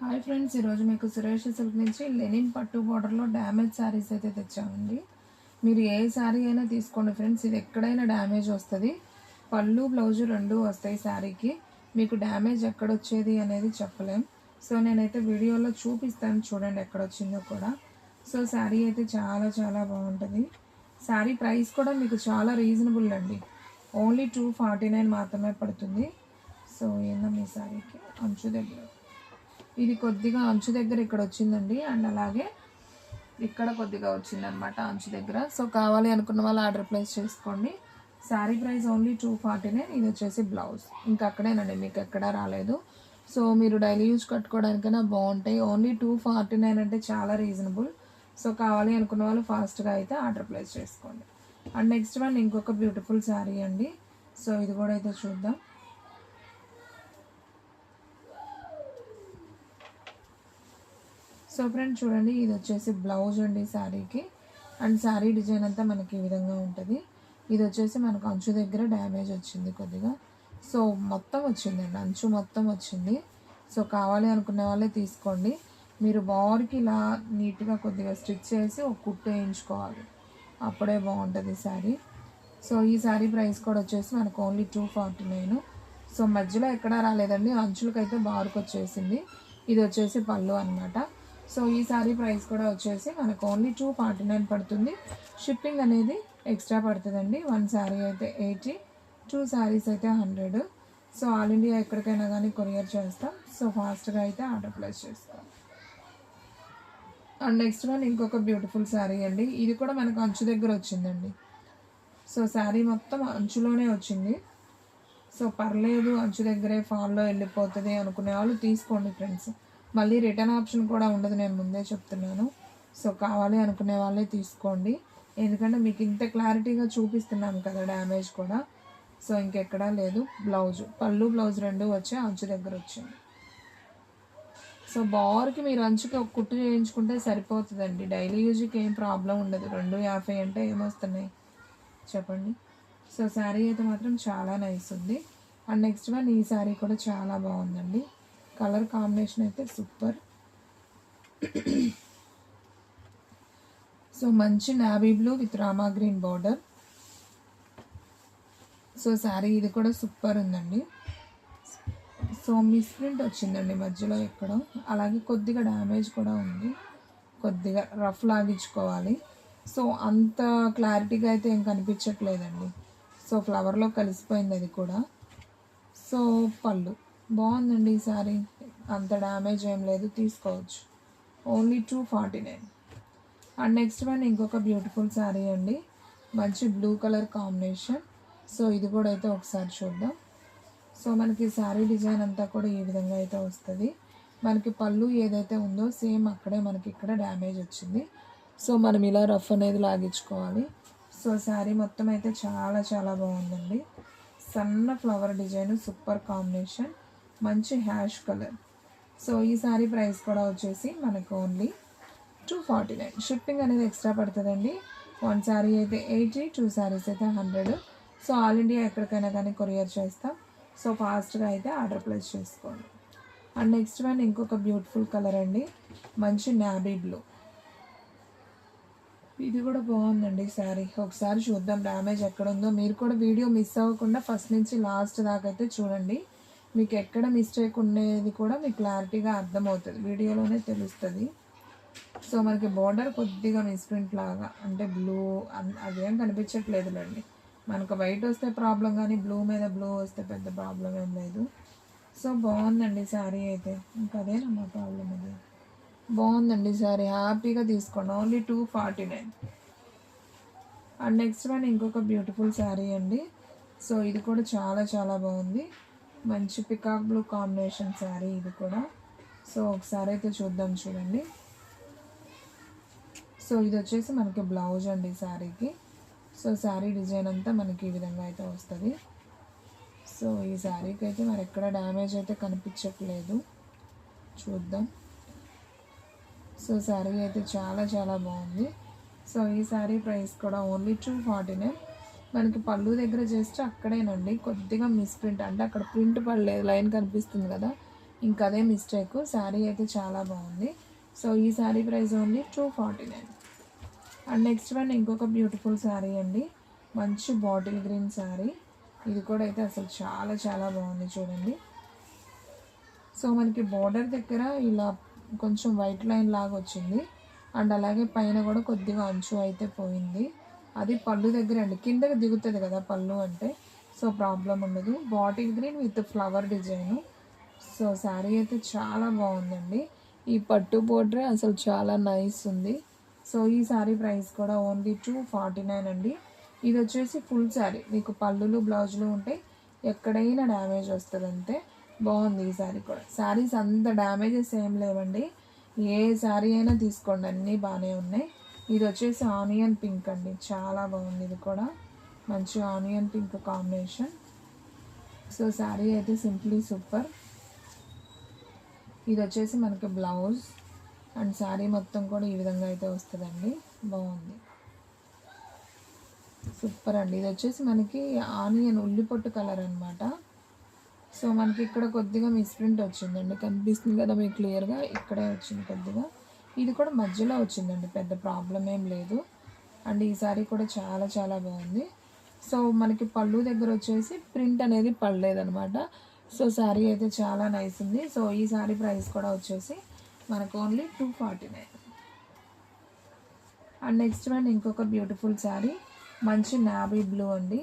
Hi friends, ఈరోజు మీకు Suresh silk నుంచి లెనిన్ పట్టు బార్డర్లో డ్యామేజ్ శారీస్ అయితే తెచ్చామండి. మీరు ఏ శారీ అయినా తీసుకోండి ఫ్రెండ్స్, ఇది ఎక్కడైనా డ్యామేజ్ వస్తుంది. పళ్ళు బ్లౌజు రెండు వస్తాయి శారీకి. మీకు డ్యామేజ్ ఎక్కడొచ్చేది అనేది చెప్పలేం. సో నేనైతే వీడియోలో చూపిస్తాను, చూడండి ఎక్కడొచ్చిందో కూడా. సో శారీ అయితే చాలా చాలా బాగుంటుంది. శారీ ప్రైస్ కూడా మీకు చాలా రీజనబుల్ అండి. ఓన్లీ 249 మాత్రమే పడుతుంది. సో ఏందో మీ శారీకి అంచు దగ్గర ఇది కొద్దిగా అంచు దగ్గర ఇక్కడ వచ్చిందండి, అండ్ అలాగే ఇక్కడ కొద్దిగా వచ్చిందనమాట అంచు దగ్గర. సో కావాలి అనుకున్న వాళ్ళు ఆర్డర్ ప్లేస్ చేసుకోండి. Sari price only 249. ఇది వచ్చేసి బ్లౌజ్, ఇంకా అక్కడేనండి, మీకు ఎక్కడా రాలేదు. సో మీరు డైలీ యూజ్ కట్టుకోవడానికైనా బాగుంటాయి. ఓన్లీ 249 అంటే చాలా రీజనబుల్. సో కావాలి అనుకున్న వాళ్ళు ఫాస్ట్గా అయితే ఆర్డర్ ప్లేస్ చేసుకోండి. అండ్ నెక్స్ట్ వన్ ఇంకొక బ్యూటిఫుల్ శారీ అండి. సో ఇది కూడా అయితే చూద్దాం. సో ఫ్రెండ్ చూడండి, ఇది వచ్చేసి బ్లౌజ్ అండి శారీకి. అండ్ శారీ డిజైన్ అంతా మనకి ఈ విధంగా ఉంటుంది. ఇది వచ్చేసి మనకు అంచు దగ్గర డ్యామేజ్ వచ్చింది కొద్దిగా. సో మొత్తం వచ్చిందండి, అంచు మొత్తం వచ్చింది. సో కావాలి అనుకునే వాళ్ళే తీసుకోండి. మీరు బార్కి ఇలా నీట్గా కొద్దిగా స్టిచ్ చేసి ఒక కుట్టు వేయించుకోవాలి, అప్పుడే బాగుంటుంది శారీ. సో ఈ శారీ ప్రైస్ కూడా వచ్చేసి మనకు ఓన్లీ 249. సో మధ్యలో ఎక్కడా రాలేదండి, అంచులకైతే బార్కి వచ్చేసింది. ఇది వచ్చేసి పళ్ళు అనమాట. సో ఈ శారీ ప్రైస్ కూడా వచ్చేసి మనకు ఓన్లీ 249 పడుతుంది. షిప్పింగ్ అనేది ఎక్స్ట్రా పడుతుందండి. 1 శారీ అయితే 80, 2 శారీస్ అయితే 100. సో ఆల్ ఇండియా ఎక్కడికైనా కానీ కొరియర్ చేస్తాం. సో ఫాస్ట్గా అయితే ఆర్డర్ ప్లేస్ చేస్తాం. అండ్ నెక్స్ట్ వన్ ఇంకొక బ్యూటిఫుల్ శారీ అండి. ఇది కూడా మనకు అంచు దగ్గర వచ్చిందండి. సో శారీ మొత్తం అంచులోనే వచ్చింది. సో పర్లేదు, అంచు దగ్గరే ఫాల్లో వెళ్ళిపోతుంది అనుకునే వాళ్ళు తీసుకోండి ఫ్రెండ్స్. మళ్ళీ రిటర్న్ ఆప్షన్ కూడా ఉండదు, నేను ముందే చెప్తున్నాను. సో కావాలి అనుకునే వాళ్ళే తీసుకోండి, ఎందుకంటే మీకు ఇంత క్లారిటీగా చూపిస్తున్నాం కదా డ్యామేజ్ కూడా. సో ఇంకెక్కడా లేదు. బ్లౌజు పళ్ళు బ్లౌజ్ రెండు వచ్చి అంచు దగ్గర వచ్చింది. సో బార్కి మీరు అంచుకి ఒక కుట్టు చేయించుకుంటే సరిపోతుందండి. డైలీ యూజ్కి ఏం ప్రాబ్లం ఉండదు. 250 అంటే ఏమొస్తున్నాయి చెప్పండి. సో శారీ అయితే మాత్రం చాలా నైస్ ఉంది. అండ్ నెక్స్ట్ వన్ ఈ శారీ కూడా చాలా బాగుందండి. కలర్ కాంబినేషన్ అయితే సూపర్. సో మంచి navy blue with Rama green border. So sari ఇది కూడా సూపర్ ఉందండి. సో మిస్ప్రింట్ వచ్చిందండి మధ్యలో ఎక్కడో, అలాగే కొద్దిగా డ్యామేజ్ కూడా ఉంది, కొద్దిగా రఫ్ లాగించుకోవాలి. సో అంత క్లారిటీగా అయితే ఏం కనిపించట్లేదండి. సో ఫ్లవర్లో కలిసిపోయింది అది కూడా. సో పళ్ళు బాగుందండి ఈ శారీ, అంత డ్యామేజ్ ఏం లేదు, తీసుకోవచ్చు. ఓన్లీ 249. అండ్ నెక్స్ట్ వన్ ఇంకొక బ్యూటిఫుల్ శారీ అండి, మంచి బ్లూ కలర్ కాంబినేషన్. సో ఇది కూడా అయితే ఒకసారి చూద్దాం. సో మనకి శారీ డిజైన్ అంతా కూడా ఈ విధంగా అయితే వస్తుంది. మనకి పళ్ళు ఏదైతే ఉందో సేమ్ అక్కడే మనకి ఇక్కడ డ్యామేజ్ వచ్చింది. సో మనం ఇలా రఫ్ అనేది లాగించుకోవాలి. సో శారీ మొత్తం అయితే చాలా చాలా బాగుందండి. సన్న ఫ్లవర్ డిజైన్, సూపర్ కాంబినేషన్, మంచి హ్యాష్ కలర్. సో ఈ శారీ ప్రైస్ కూడా వచ్చేసి మనకు ఓన్లీ 249. షిప్పింగ్ అనేది ఎక్స్ట్రా పడుతుందండి. 1 శారీ అయితే 80, 2 శారీస్ అయితే 100. సో ఆల్ ఇండియా ఎక్కడికైనా కానీ కొరియర్ చేస్తాం. సో ఫాస్ట్గా అయితే ఆర్డర్ ప్లేస్ చేసుకోండి. అండ్ నెక్స్ట్ వన్ ఇంకొక బ్యూటిఫుల్ కలర్ అండి, మంచి నావీ బ్లూ. ఇది కూడా బాగుందండి శారీ. ఒకసారి చూద్దాం డ్యామేజ్ ఎక్కడ ఉందో. మీరు కూడా వీడియో మిస్ అవ్వకుండా ఫస్ట్ నుంచి లాస్ట్ దాకా అయితే చూడండి. మీకు ఎక్కడ మిస్టేక్ ఉండేది కూడా మీకు క్లారిటీగా అర్థమవుతుంది, వీడియోలోనే తెలుస్తుంది. సో మనకి బార్డర్ కొద్దిగా మిస్ప్రింట్ లాగా, అంటే బ్లూ అదేం కనిపించట్లేదులేండి. మనకు వైట్ వస్తే ప్రాబ్లం, కానీ బ్లూ మీద బ్లూ వస్తే పెద్ద ప్రాబ్లం ఏం లేదు. సో బాగుందండి శారీ అయితే, ఇంకా అదేనమ్మా ప్రాబ్లం అది. బాగుందండి శారీ, హ్యాపీగా తీసుకోండి. ఓన్లీ 249. అండ్ నెక్స్ట్ వన్ ఇంకొక బ్యూటిఫుల్ శారీ అండి. సో ఇది కూడా చాలా చాలా బాగుంది, మంచి పికాక్ బ్లూ కాంబినేషన్ శారీ ఇది కూడా. సో ఒకసారి అయితే చూద్దాం, చూడండి. సో ఇది వచ్చేసి మనకి బ్లౌజ్ అండి శారీకి. సో శారీ డిజైన్ అంతా మనకి ఈ విధంగా అయితే వస్తుంది. సో ఈ శారీకి అయితే మరి ఎక్కడ డ్యామేజ్ అయితే కనిపించట్లేదు, చూద్దాం. సో శారీ అయితే చాలా చాలా బాగుంది. సో ఈ శారీ ప్రైస్ కూడా ఓన్లీ 249. మనకి పళ్ళు దగ్గర జస్ట్ అక్కడేనండి కొద్దిగా మిస్ప్రింట్, అంటే అక్కడ ప్రింట్ పడలేదు, లైన్ కనిపిస్తుంది కదా, ఇంకా అదే మిస్టేక్. శారీ అయితే చాలా బాగుంది. సో ఈ sari price only 249. And next one ఇంకొక బ్యూటిఫుల్ శారీ అండి. మంచి బాటిల్ గ్రీన్ శారీ. ఇది కూడా అయితే అసలు చాలా చాలా బాగుంది చూడండి. సో మనకి బోర్డర్ దగ్గర ఇలా కొంచెం వైట్ లైన్ లాగా వచ్చింది. అండ్ అలాగే పైన కూడా కొద్దిగా అంచు అయితే పోయింది. అది పళ్ళు దగ్గర అండి, కిందకి దిగుతుంది కదా పళ్ళు అంటే, సో ప్రాబ్లం ఉండదు. Bottle green with flower design. So sari అయితే చాలా బాగుందండి. ఈ పట్టు బోర్డర్ అసలు చాలా నైస్ ఉంది. సో ఈ శారీ ప్రైస్ కూడా ఓన్లీ 249 అండి. ఇది వచ్చేసి ఫుల్ శారీ, మీకు పళ్ళులు బ్లౌజులు ఉంటాయి, ఎక్కడైనా డ్యామేజ్ వస్తుంది అంతే. బాగుంది ఈ శారీ కూడా. శారీస్ అంత డ్యామేజెస్ ఏం లేవండి, ఏ శారీ అయినా తీసుకోండి, అన్నీ బాగానే ఉన్నాయి. ఇది వచ్చేసి ఆనియన్ పింక్ అండి, చాలా బాగుంది. ఇది కూడా మంచి onion pink combination. So sari అయితే సింప్లీ సూపర్. ఇది వచ్చేసి మనకి బ్లౌజ్ అండ్ శారీ మొత్తం కూడా ఈ విధంగా అయితే వస్తుందండి. బాగుంది, సూపర్ అండి. ఇది వచ్చేసి మనకి ఆనియన్ ఉల్లిపొట్టు కలర్ అనమాట. సో మనకి ఇక్కడ కొద్దిగా మిస్ప్రింట్ వచ్చిందండి, కనిపిస్తుంది కదా మీకు క్లియర్గా, ఇక్కడే వచ్చింది కొద్దిగా. ఇది కూడా మధ్యలో వచ్చిందండి, పెద్ద ప్రాబ్లం ఏం లేదు. అండ్ ఈ సారీ కూడా చాలా చాలా బాగుంది. సో మనకి పళ్ళు దగ్గర వచ్చేసి ప్రింట్ అనేది పడలేదనమాట. సో శారీ అయితే చాలా నైస్ ఉంది. సో ఈ శారీ ప్రైస్ కూడా వచ్చేసి మనకు ఓన్లీ 249. అండ్ నెక్స్ట్ వన్ ఇంకొక బ్యూటిఫుల్ శారీ, మంచి నావీ బ్లూ అండి.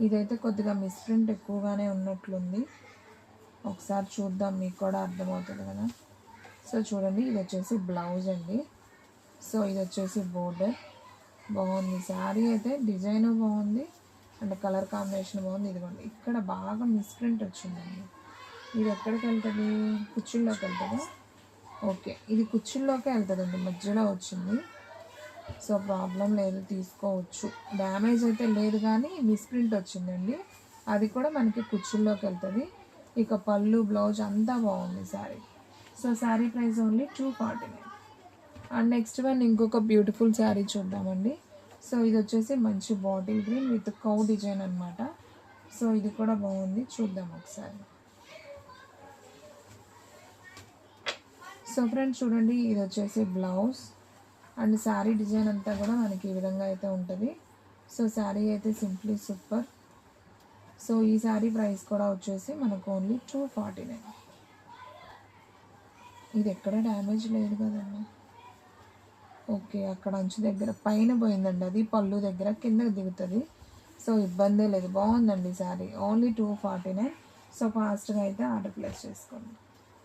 ఇదైతే కొద్దిగా మిస్ప్రింట్ ఎక్కువగానే ఉన్నట్లుంది, ఒకసారి చూద్దాం, మీకు కూడా అర్థమవుతుంది కదా. సో చూడండి, ఇది వచ్చేసి బ్లౌజ్ అండి. సో ఇది వచ్చేసి బోర్డర్. బాగుంది శారీ అయితే, డిజైన్ బాగుంది అండ్ కలర్ కాంబినేషన్ బాగుంది. ఇదిగోండి ఇక్కడ బాగా మిస్ప్రింట్ వచ్చిందండి. ఇది ఎక్కడికి వెళ్తుంది, కుచ్చుల్లోకి వెళ్తుందా? ఓకే, ఇది కుచ్చుల్లోకే వెళ్తుందండి, మధ్యలో వచ్చింది. సో ప్రాబ్లం లేదు, తీసుకోవచ్చు. డ్యామేజ్ అయితే లేదు కానీ మిస్ప్రింట్ వచ్చిందండి, అది కూడా మనకి కుచ్చుల్లోకి వెళ్తుంది. ఇక పళ్ళు బ్లౌజ్ అంతా బాగుంది sari. So sari price only 249. And next one ఇంకొక బ్యూటిఫుల్ శారీ చూద్దామండి. సో ఇది వచ్చేసి మంచి bottle green with cow design అనమాట. సో ఇది కూడా బాగుంది, చూద్దాం ఒకసారి. సో ఫ్రెండ్స్ చూడండి, ఇది వచ్చేసి బ్లౌజ్ అండ్ శారీ డిజైన్ అంతా కూడా మనకి ఈ విధంగా అయితే ఉంటుంది. సో శారీ అయితే సింప్లీ సూపర్. సో ఈ శారీ ప్రైస్ కూడా వచ్చేసి మనకు ఓన్లీ 249. ఇది ఎక్కడ డ్యామేజ్ లేదు కదమ్మా. ఓకే, అక్కడ అంచు దగ్గర పైన పోయిందండి, అది పళ్ళు దగ్గర కిందకి దిగుతుంది. సో ఇబ్బందే లేదు, బాగుందండి శారీ, ఓన్లీ 249. సో ఫాస్ట్గా అయితే ఆర్డర్ ప్లేస్ చేసుకోండి.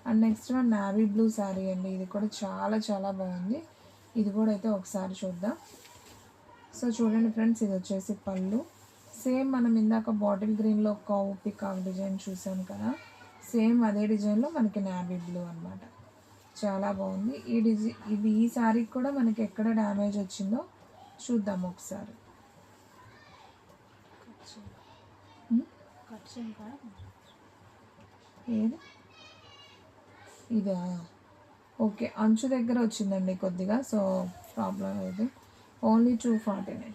And next one navy blue sari అండి. ఇది కూడా చాలా చాలా బాగుంది. ఇది కూడా అయితే ఒకసారి చూద్దాం. సో చూడండి ఫ్రెండ్స్, ఇది వచ్చేసి పళ్ళు. సేమ్ మనం ఇందాక బాటిల్ గ్రీన్లో కౌ పికాక్ డిజైన్ చూసాం కదా, సేమ్ అదే డిజైన్లో మనకి నావీ బ్లూ అనమాట. చాలా బాగుంది ఈ శారీకి కూడా మనకి ఎక్కడ డ్యామేజ్ వచ్చిందో చూద్దాం ఒకసారి. ఏది ఇదా? ఓకే, అంచు దగ్గర వచ్చిందండి కొద్దిగా, సో ప్రాబ్లం లేదు, ఓన్లీ 249.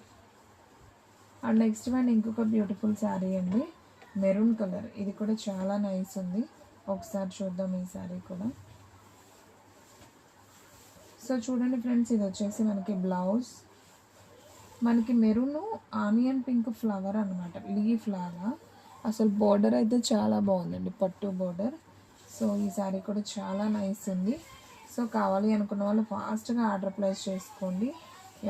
అండ్ నెక్స్ట్ వన్ ఇంకొక బ్యూటిఫుల్ శారీ అండి, మెరూన్ కలర్. ఇది కూడా చాలా నైస్ ఉంది, ఒకసారి చూద్దాం ఈ శారీ కూడా. సో చూడండి ఫ్రెండ్స్, ఇది వచ్చేసి మనకి బ్లౌజ్, మనకి మెరూన్ ఆనియన్ పింక్ ఫ్లవర్ అనమాట, లీఫ్ లాగా. అసలు బోర్డర్ అయితే చాలా బాగుందండి, పట్టు బోర్డర్. సో ఈ శారీ కూడా చాలా నైస్ ఉంది. సో కావాలి అనుకున్న వాళ్ళు ఫాస్ట్గా ఆర్డర్ ప్లేస్ చేసుకోండి,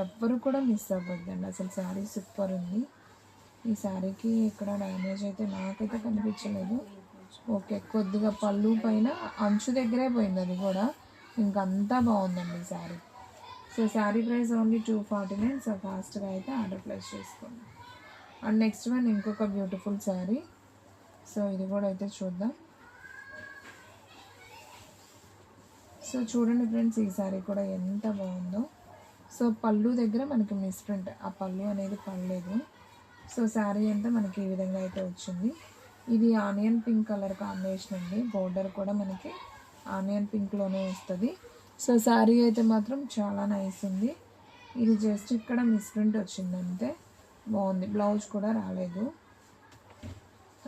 ఎవ్వరు కూడా మిస్ అవ్వద్దండి. అసలు శారీ సూపర్ ఉంది. ఈ శారీకి ఇక్కడ డ్యామేజ్ అయితే నాకైతే కనిపించలేదు. ఓకే, కొద్దిగా పళ్ళు పైన అంచు దగ్గరే పోయింది, అది కూడా ఇంకంతా బాగుందండి sari. So sari price only 249. So ఫాస్ట్గా అయితే ఆర్డర్ ప్లేస్ చేసుకోండి. అండ్ నెక్స్ట్ వన్ ఇంకొక బ్యూటిఫుల్ శారీ. సో ఇది కూడా అయితే చూద్దాం. సో చూడండి ఫ్రెండ్స్, ఈ శారీ కూడా ఎంత బాగుందో. సో పళ్ళు దగ్గర మనకి మిస్ప్రింట్, ఆ పళ్ళు అనేది పడలేదు. సో శారీ అంతా మనకి ఈ విధంగా అయితే వచ్చింది. ఇది ఆనియన్ పింక్ కలర్ కాంబినేషన్ అండి, బోర్డర్ కూడా మనకి ఆనియన్ పింక్లోనే వస్తుంది. సో శారీ అయితే మాత్రం చాలా నైస్ ఉంది. ఇది జస్ట్ ఇక్కడ మిస్ప్రింట్ వచ్చిందంటే, బాగుంది. బ్లౌజ్ కూడా రాలేదు.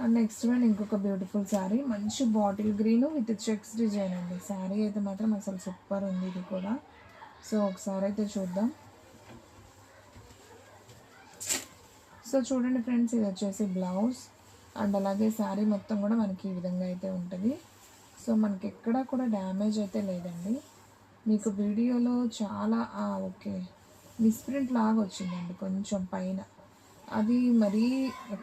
అండ్ నెక్స్ట్ వన్ ఇంకొక బ్యూటిఫుల్ శారీ, మంచి bottle green with checks design అండి. శారీ అయితే మాత్రం అసలు సూపర్ ఉంది ఇది కూడా. సో ఒకసారి అయితే చూద్దాం. సో చూడండి ఫ్రెండ్స్, ఇది వచ్చేసి బ్లౌజ్ అండ్ అలాగే శారీ మొత్తం కూడా మనకి ఈ విధంగా అయితే ఉంటుంది. సో మనకి ఎక్కడా కూడా డ్యామేజ్ అయితే లేదండి. మీకు వీడియోలో చాలా ఓకే మిస్ప్రింట్ లాగా వచ్చిందండి కొంచెం పైన, అది మరీ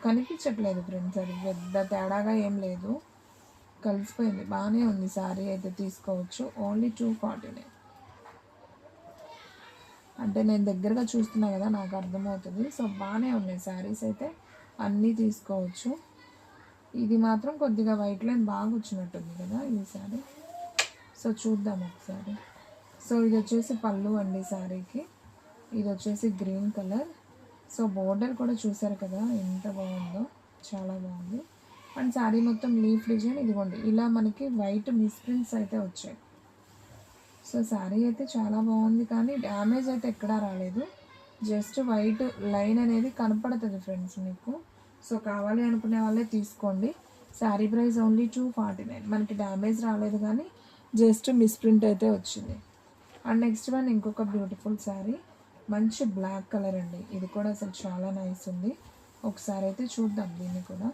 కనిపించట్లేదు ఫ్రెండ్స్, అది పెద్ద తేడాగా ఏం లేదు, కలిసిపోయింది, బాగానే ఉంది. శారీ అయితే తీసుకోవచ్చు, ఓన్లీ 249. అంటే నేను దగ్గరగా చూస్తున్నా కదా, నాకు అర్థమవుతుంది. సో బాగానే ఉన్నాయి శారీస్ అయితే, అన్నీ తీసుకోవచ్చు. ఇది మాత్రం కొద్దిగా వైట్ లైన్ బాగా వచ్చినట్టుంది కదా ఈ శారీ. సో చూద్దాం ఒకసారి. సో ఇది వచ్చేసి పళ్ళు అండి శారీకి, ఇది వచ్చేసి గ్రీన్ కలర్. సో బోర్డర్ కూడా చూసారు కదా ఎంత బాగుందో, చాలా బాగుంది. అండ్ శారీ మొత్తం లీఫ్ డిజైన్ ఇదిగోండి, ఇలా మనకి వైట్ మిస్ప్రింట్స్ అయితే వచ్చాయి. సో శారీ అయితే చాలా బాగుంది, కానీ డ్యామేజ్ అయితే ఎక్కడా రాలేదు, జస్ట్ వైట్ లైన్ అనేది కనపడుతుంది ఫ్రెండ్స్ మీకు. సో కావాలి అనుకునే వాళ్ళే తీసుకోండి. Sari price only 249. మనకి డ్యామేజ్ రాలేదు, కానీ జస్ట్ మిస్ప్రింట్ అయితే వచ్చింది. అండ్ నెక్స్ట్ వన్ ఇంకొక బ్యూటిఫుల్ శారీ, మంచి బ్లాక్ కలర్ అండి, ఇది కూడా అసలు చాలా నైస్ ఉంది. ఒకసారి అయితే చూద్దాం దీన్ని కూడా.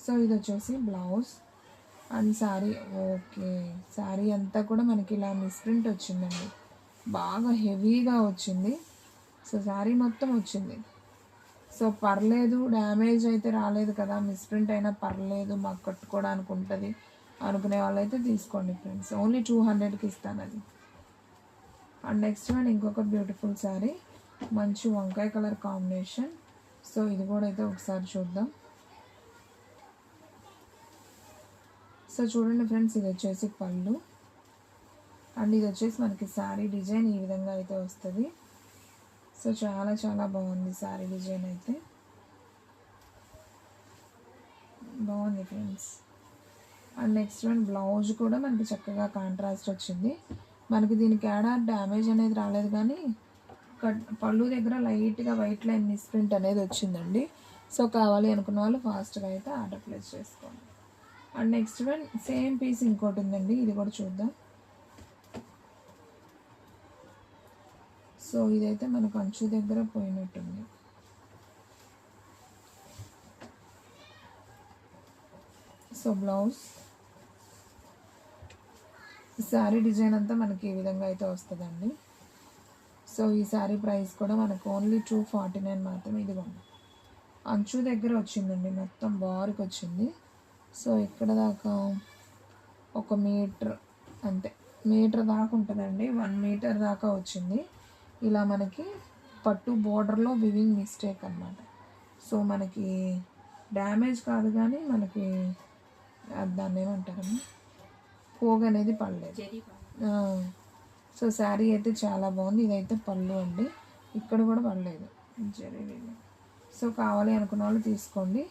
సో ఇది వచ్చేసి blouse and sari. Okay, sari అంతా కూడా మనకి ఇలా మిస్ప్రింట్ వచ్చిందండి, బాగా హెవీగా వచ్చింది. సో శారీ మొత్తం వచ్చింది. సో పర్లేదు, డ్యామేజ్ అయితే రాలేదు కదా, మిస్ప్రింట్ అయినా పర్లేదు, మాకు కట్టుకోవడానికి ఉంటుంది అనుకునే వాళ్ళైతే తీసుకోండి ఫ్రెండ్స్, ఓన్లీ 200కి ఇస్తాను అది. అండ్ నెక్స్ట్ వన్ ఇంకొక బ్యూటిఫుల్ శారీ, మంచి వంకాయ కలర్ కాంబినేషన్. సో ఇది కూడా అయితే ఒకసారి చూద్దాం. సో చూడండి ఫ్రెండ్స్, ఇది వచ్చేసి పళ్ళు అండ్ ఇది వచ్చేసి మనకి శారీ డిజైన్ ఈ విధంగా అయితే వస్తుంది. సో చాలా చాలా బాగుంది శారీ డిజైన్ అయితే, బాగుంది friends. And next one blouse కూడా మనకి చక్కగా కాంట్రాస్ట్ వచ్చింది. మనకి దీనికి యాడ్ డ్యామేజ్ అనేది రాలేదు, కానీ పళ్ళు దగ్గర లైట్గా వైట్ లైన్ మిస్ప్రింట్ అనేది వచ్చిందండి. సో కావాలి అనుకున్న వాళ్ళు ఫాస్ట్గా అయితే ఆర్డర్ ప్లేస్ చేసుకోండి. And next one same piece ఇంకోటి ఉందండి, ఇది కూడా చూద్దాం. సో ఇదైతే మనకు అంచు దగ్గర పోయినట్టుంది. సో బ్లౌజ్ శారీ డిజైన్ అంతా మనకి ఈ విధంగా అయితే వస్తుందండి. సో ఈ శారీ ప్రైస్ కూడా మనకు ఓన్లీ 249 మాత్రమే. ఇదిగోండి, అంచు దగ్గర వచ్చిందండి, మొత్తం బార్కి వచ్చింది. సో ఇక్కడ దాకా 1 మీటర్, అంతే, మీటర్ దాకా ఉంటుందండి, 1 మీటర్ దాకా వచ్చింది. ఇలా మనకి పట్టు బోర్డర్లో వివింగ్ మిస్టేక్ అన్నమాట. సో మనకి డ్యామేజ్ కాదు, కానీ మనకి దాన్ని ఏమంటారమ్మా, పోగు అనేది పడలేదు. సో శారీ అయితే చాలా బాగుంది. ఇదైతే పళ్ళు అండి, ఇక్కడ కూడా పడలేదు జరిగి. సో కావాలి అనుకున్న వాళ్ళు తీసుకోండి.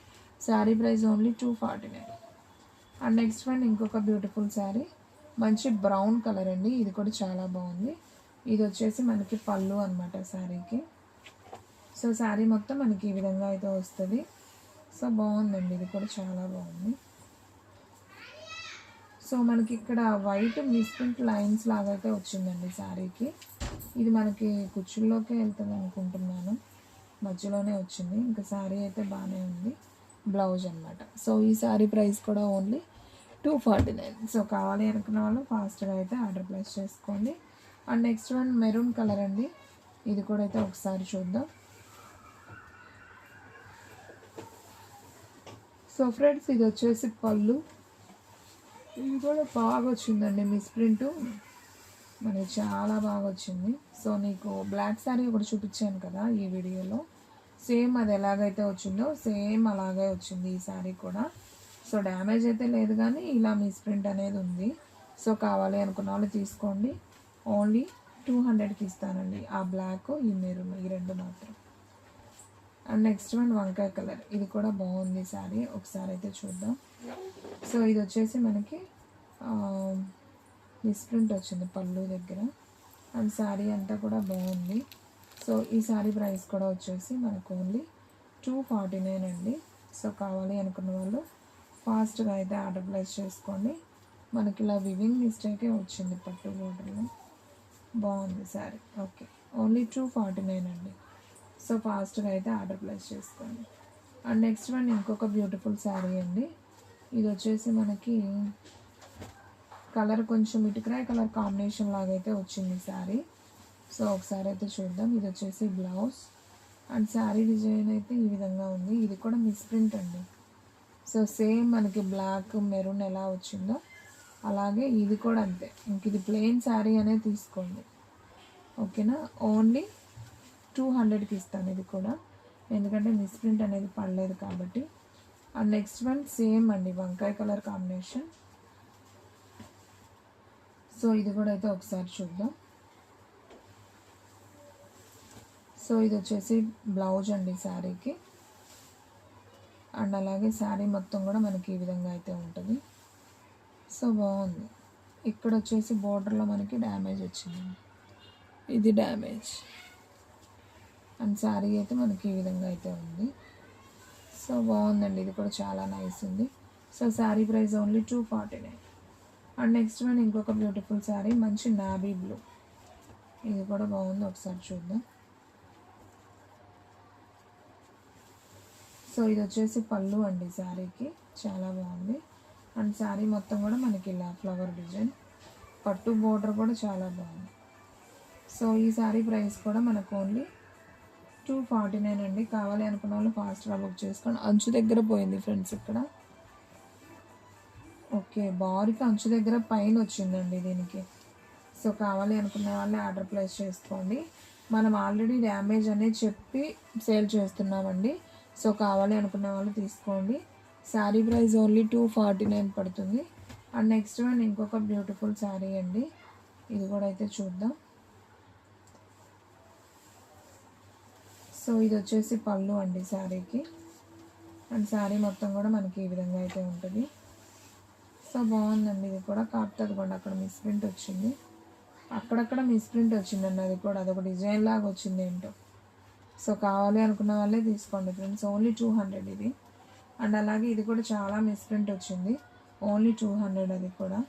Sari price only 249. And next one ఇంకొక బ్యూటిఫుల్ శారీ, మంచి బ్రౌన్ కలర్ అండి, ఇది కూడా చాలా బాగుంది. ఇది వచ్చేసి మనకి పళ్ళు అనమాట శారీకి. సో శారీ మొత్తం మనకి ఈ విధంగా అయితే వస్తుంది. సో బాగుందండి, ఇది కూడా చాలా బాగుంది. సో మనకి ఇక్కడ వైట్ మిస్ప్రింట్ లైన్స్ లాగా అయితే వచ్చిందండి శారీకి. ఇది మనకి కుచ్చుల్లోకే వెళ్తుంది అనుకుంటున్నాను, మధ్యలోనే వచ్చింది. ఇంకా శారీ అయితే బాగానే ఉంది, బ్లౌజ్ అనమాట. సో ఈ శారీ ప్రైస్ కూడా ఓన్లీ 249. సో కావాలి అనుకున్న వాళ్ళు ఫాస్ట్గా అయితే ఆర్డర్ ప్లేస్ చేసుకోండి. And next one maroon colour అండి, ఇది కూడా అయితే ఒకసారి చూద్దాం. సో ఫ్రెండ్స్, ఇది వచ్చేసి పళ్ళు, ఇది కూడా బాగా వచ్చిందండి మిస్ప్రింట్, మనకి చాలా బాగా వచ్చింది. సో నీకు బ్లాక్ శారీ ఒకటి చూపించాను కదా ఈ వీడియోలో, సేమ్ అది ఎలాగైతే వచ్చిందో సేమ్ అలాగే వచ్చింది ఈ శారీ కూడా. సో డ్యామేజ్ అయితే లేదు, కానీ ఇలా మిస్ప్రింట్ అనేది ఉంది. సో కావాలి అనుకున్న వాళ్ళు తీసుకోండి, ఓన్లీ 200కి ఇస్తానండి. ఆ బ్లాక్, ఈ మెరూన్, ఈ రెండు మాత్రం. అండ్ నెక్స్ట్ వన్ వంకాయ కలర్, ఇది కూడా బాగుంది శారీ, ఒకసారి అయితే చూద్దాం. సో ఇది వచ్చేసి మనకి మిస్ప్రింట్ వచ్చింది పళ్ళు దగ్గర, అండ్ శారీ అంతా కూడా బాగుంది. సో ఈ శారీ ప్రైస్ కూడా వచ్చేసి మనకు ఓన్లీ 249 అండి. సో కావాలి అనుకున్న వాళ్ళు ఫాస్ట్గా అయితే ఆర్డర్ ప్లేస్ చేసుకోండి. మనకి ఇలా వివింగ్ మిస్టేకే వచ్చింది పట్టు బోర్డర్లో. బాగుంది శారీ. ఓకే, ఓన్లీ 249 అండి. సో ఫాస్ట్గా అయితే ఆర్డర్ ప్లేస్ చేసుకోండి. అండ్ నెక్స్ట్ వన్ ఇంకొక బ్యూటిఫుల్ శారీ అండి. ఇది వచ్చేసి మనకి కలర్ కొంచెం ఇటుకరాయ కలర్ కాంబినేషన్ లాగా అయితే వచ్చింది శారీ. సో ఒకసారి అయితే చూద్దాం. ఇది వచ్చేసి బ్లౌజ్ అండ్ శారీ డిజైన్ అయితే ఈ విధంగా ఉంది. ఇది కూడా మిస్ప్రింట్ అండి. సో సేమ్ మనకి బ్లాక్ మెరూన్ ఎలా వచ్చిందో అలాగే ఇది కూడా అంతే. ఇంక ఇది ప్లెయిన్ శారీ అనేది తీసుకోండి, ఓకేనా. ఓన్లీ 200కి ఇస్తాను ఇది కూడా, ఎందుకంటే మిస్ప్రింట్ అనేది పడలేదు కాబట్టి. అండ్ నెక్స్ట్ వన్ సేమ్ అండి, వంకాయ కలర్ కాంబినేషన్. సో ఇది కూడా అయితే ఒకసారి చూద్దాం. సో ఇది వచ్చేసి బ్లౌజ్ అండి శారీకి. అండ్ అలాగే శారీ మొత్తం కూడా మనకి ఈ విధంగా అయితే ఉంటుంది. సో బాగుంది. ఇక్కడ వచ్చేసి బోర్డర్లో మనకి డ్యామేజ్ వచ్చింది, ఇది డ్యామేజ్. అండ్ శారీ అయితే మనకి ఈ విధంగా అయితే ఉంది. సో బాగుందండి, ఇది కూడా చాలా నైస్ ఉంది. So sari price only 249. And next one ఇంకొక బ్యూటిఫుల్ శారీ, మంచి నావీ బ్లూ. ఇది కూడా బాగుంది, ఒకసారి చూద్దాం. సో ఇది వచ్చేసి పళ్ళు అండి శారీకి, చాలా బాగుంది. అండ్ శారీ మొత్తం కూడా మనకి ఇలా ఫ్లవర్ డిజైన్, పట్టు బోర్డర్ కూడా చాలా బాగుంది. సో ఈ శారీ ప్రైస్ కూడా మనకు ఓన్లీ 249 అండి. కావాలి అనుకున్న వాళ్ళు ఫాస్ట్గా బుక్ చేసుకోండి. అంచు దగ్గర పోయింది ఫ్రెండ్స్ ఇక్కడ. ఓకే, బార్కి అంచు దగ్గర పైన వచ్చిందండి దీనికి. సో కావాలి అనుకునే వాళ్ళే ఆర్డర్ ప్లేస్ చేసుకోండి. మనం ఆల్రెడీ డ్యామేజ్ అనేది చెప్పి సేల్ చేస్తున్నామండి. సో కావాలి అనుకునే వాళ్ళు తీసుకోండి. శారీ ప్రైస్ ఓన్లీ 249 పడుతుంది. అండ్ నెక్స్ట్ వన్ ఇంకొక బ్యూటిఫుల్ శారీ అండి. ఇది కూడా అయితే చూద్దాం. సో ఇది వచ్చేసి పళ్ళు అండి శారీకి. అండ్ శారీ మొత్తం కూడా మనకి ఈ విధంగా అయితే ఉంటుంది. సో బాగుందండి ఇది కూడా. కాకపోతే అదిగోండి అక్కడ మిస్ప్రింట్ వచ్చింది, అక్కడక్కడ మిస్ప్రింట్ వచ్చిందండి. అది కూడా అదొక డిజైన్ లాగా వచ్చింది ఏంటో. సో కావాలి అనుకున్న వాళ్ళే తీసుకోండి ఫ్రెండ్స్. ఓన్లీ 200 ఇది. అండ్ అలాగే ఇది కూడా చాలా మిస్ప్రింట్ వచ్చింది, ఓన్లీ 200 అది కూడా.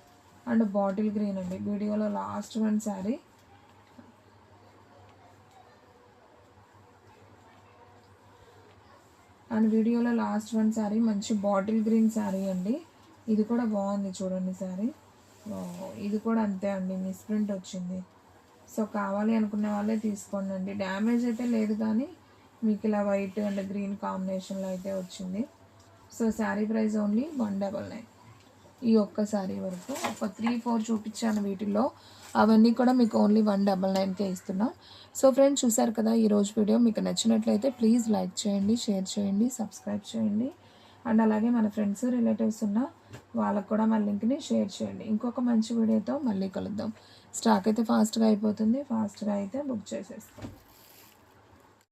అండ్ బాటిల్ గ్రీన్ అండి, వీడియోలో లాస్ట్ వన్ శారీ. అండ్ వీడియోలో లాస్ట్ వన్ శారీ మంచి బాటిల్ గ్రీన్ శారీ అండి. ఇది కూడా బాగుంది చూడండి శారీ. ఇది కూడా అంతే అండి, మిస్ప్రింట్ వచ్చింది. సో కావాలి అనుకునే వాళ్ళే తీసుకోండి అండి. డ్యామేజ్ అయితే లేదు కానీ మీకు ఇలా వైట్ అండ్ గ్రీన్ కాంబినేషన్లో అయితే వచ్చింది. So sari price only 199. ఈ ఒక్క శారీ వరకు ఒక 3-4 చూపించాను వీటిల్లో, అవన్నీ కూడా మీకు ఓన్లీ 199కే ఇస్తున్నా. సో ఫ్రెండ్స్ చూసారు కదా ఈరోజు వీడియో. మీకు నచ్చినట్లయితే ప్లీజ్ లైక్ చేయండి, షేర్ చేయండి, సబ్స్క్రైబ్ చేయండి. అండ్ అలాగే మన ఫ్రెండ్స్ రిలేటివ్స్ ఉన్న వాళ్ళకు కూడా మన లింక్ని షేర్ చేయండి. ఇంకొక మంచి వీడియోతో మళ్ళీ కలుద్దాం. స్టాక్ అయితే ఫాస్ట్గా అయిపోతుంది, ఫాస్ట్గా అయితే బుక్ చేసేస్తాం.